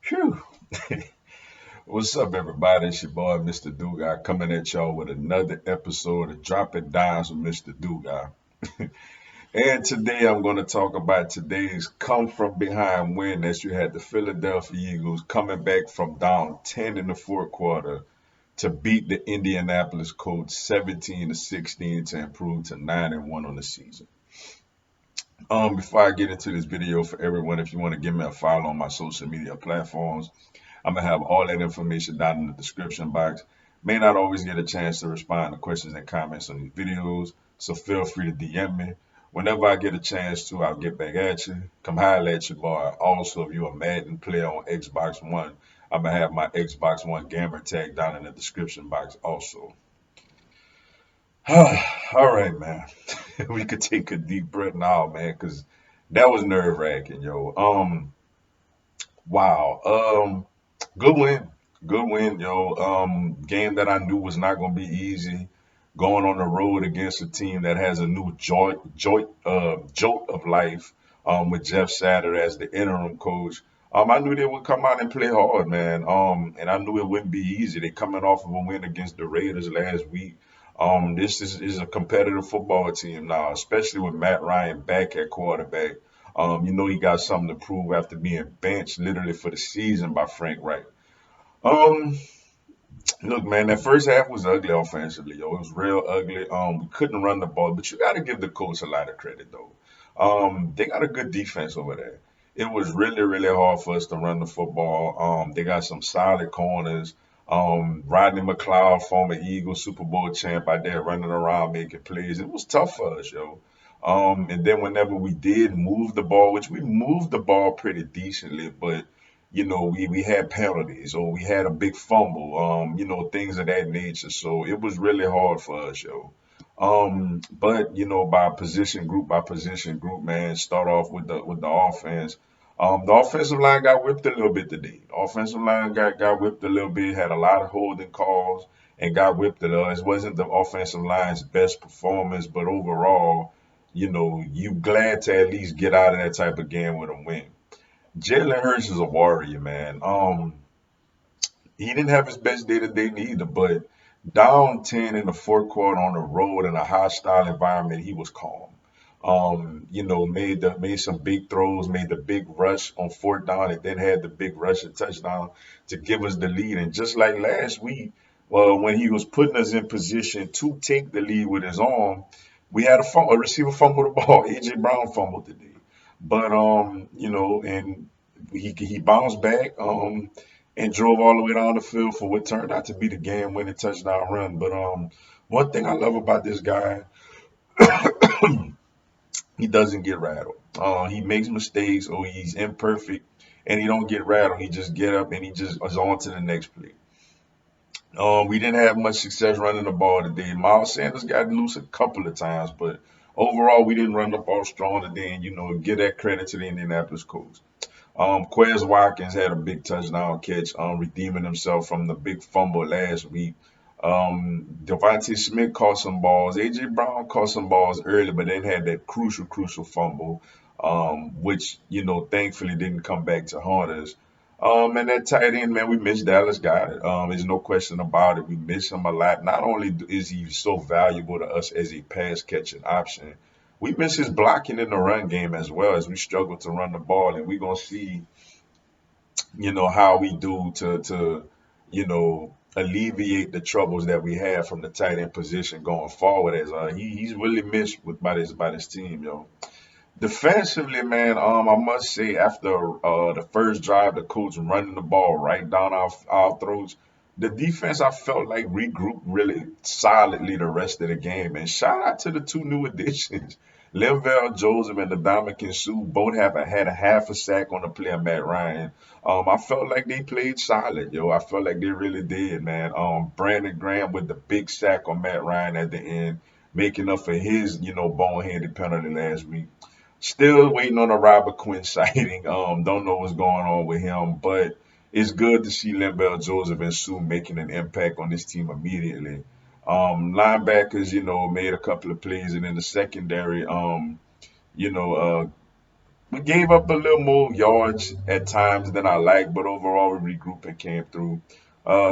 Phew. What's up, everybody? It's your boy, Mr. Dugai, coming at y'all with another episode of Dropping Dimes with Mr. Dugai. And today I'm going to talk about today's come from behind win that you had the Philadelphia Eagles coming back from down 10 in the fourth quarter to beat the Indianapolis Colts 17 to 16 to improve to 9-1 on the season. Before I get into this video, for everyone, if you want to give me a follow on my social media platforms, I'm gonna have all that information down in the description box. May not always get a chance to respond to questions and comments on these videos, so feel free to DM me. Whenever I get a chance to, I'll get back at you. Come holler at your boy. Also, if you're a Madden player on Xbox One, I'm gonna have my Xbox One gamer tag down in the description box also. All right, man. We could take a deep breath now, man, because that was nerve wracking, yo. Wow. Good win. Good win, yo. Game that I knew was not going to be easy. Going on the road against a team that has a new jolt of life with Jeff Satter as the interim coach. I knew they would come out and play hard, man. And I knew it wouldn't be easy. They coming off of a win against the Raiders last week. This is a competitive football team now, especially with Matt Ryan back at quarterback. He got something to prove after being benched literally for the season by Frank Reich. Um, Look, man, that first half was ugly offensively, yo. It was real ugly. We couldn't run the ball, but you got to give the Colts a lot of credit, though. They got a good defense over there. It was really, really hard for us to run the football. They got some solid corners. Rodney McLeod, former Eagles Super Bowl champ, out there running around making plays. It was tough for us, yo. And then whenever we did move the ball, which we moved the ball pretty decently, but we had penalties or we had a big fumble, things of that nature. So it was really hard for us, yo. But by position group, man, start off with the offense. The offensive line got whipped a little bit today. The offensive line got whipped a little bit, had a lot of holding calls and got whipped a little. It wasn't the offensive line's best performance, but overall, you glad to at least get out of that type of game with a win. Jalen Hurts is a warrior, man. He didn't have his best day today neither, but down 10 in the fourth quarter on the road in a hostile environment, he was calm. Made some big throws, made the big rush on fourth down, and then had the big rush and touchdown to give us the lead. And just like last week, well, when he was putting us in position to take the lead with his arm, we had a receiver fumble the ball. AJ Brown fumbled today. But and he bounced back and drove all the way down the field for what turned out to be the game winning touchdown run. But one thing I love about this guy, he doesn't get rattled. He makes mistakes or he's imperfect and he don't get rattled. He just get up and he just is on to the next play. We didn't have much success running the ball today. Miles Sanders got loose a couple of times, but overall we didn't run the ball strong today. And give that credit to the Indianapolis Colts. Quez Watkins had a big touchdown catch, redeeming himself from the big fumble last week. Devontae Smith caught some balls. AJ Brown caught some balls early, but then had that crucial fumble, which thankfully didn't come back to haunt us. And that tight end, man, we miss Dallas Goedert. There's no question about it. We miss him a lot. Not only is he so valuable to us as a pass catching option, we miss his blocking in the run game as well as we struggle to run the ball. And we're gonna see, how we do to alleviate the troubles that we have from the tight end position going forward. As he's really missed by this team, yo. Defensively, man, I must say after the first drive, the coach running the ball right down our throats, the defense I felt like regrouped really solidly the rest of the game. And shout out to the two new additions, Linval Joseph and Ndamukong Suh, both had a half a sack on the play of Matt Ryan. I felt like they played solid, yo. I felt like they really did, man. Brandon Graham with the big sack on Matt Ryan at the end, making up for his, boneheaded penalty last week. Still waiting on a Robert Quinn sighting. Don't know what's going on with him, but it's good to see Linval Joseph and Sue making an impact on this team immediately. Linebackers, made a couple of plays, and in the secondary, you know, uh, We gave up a little more yards at times than I like, but overall we regrouped and came through.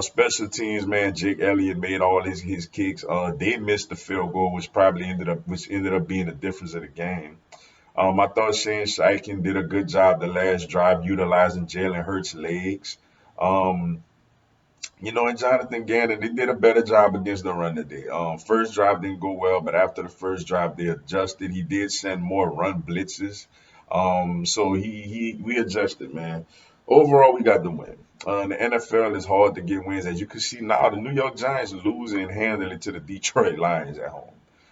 Special teams, man, Jake Elliott made all his kicks. They missed the field goal, which ended up being the difference of the game. I thought Shane Steichen did a good job the last drive utilizing Jalen Hurts' legs. Um, and Jonathan Gannon, they did a better job against the run today. First drive didn't go well, but after the first drive, they adjusted. He did send more run blitzes. So he we adjusted, man. Overall, we got the win. The NFL is hard to get wins. As you can see now, the New York Giants losing handily to the Detroit Lions at home.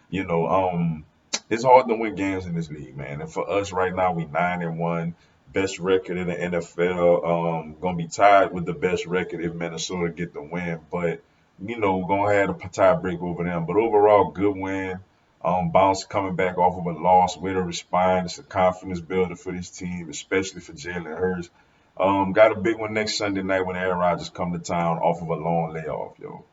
You know, it's hard to win games in this league, man. And for us right now, we 9-1, best record in the NFL. Gonna be tied with the best record if Minnesota get the win, but gonna have a tie break over them. But overall, good win. Bounce coming back off of a loss, way to respond. It's a confidence builder for this team, especially for Jalen Hurts. Got a big one next Sunday night when Aaron Rodgers come to town off of a long layoff, yo.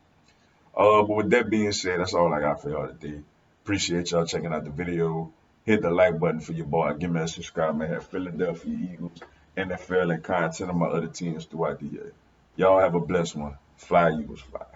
But with that being said, that's all I got for y'all today. Appreciate y'all checking out the video. Hit the like button for your boy. Give me a subscribe, man. Have Philadelphia Eagles, NFL, and content of my other teams throughout the year. Y'all have a blessed one. Fly, Eagles, fly.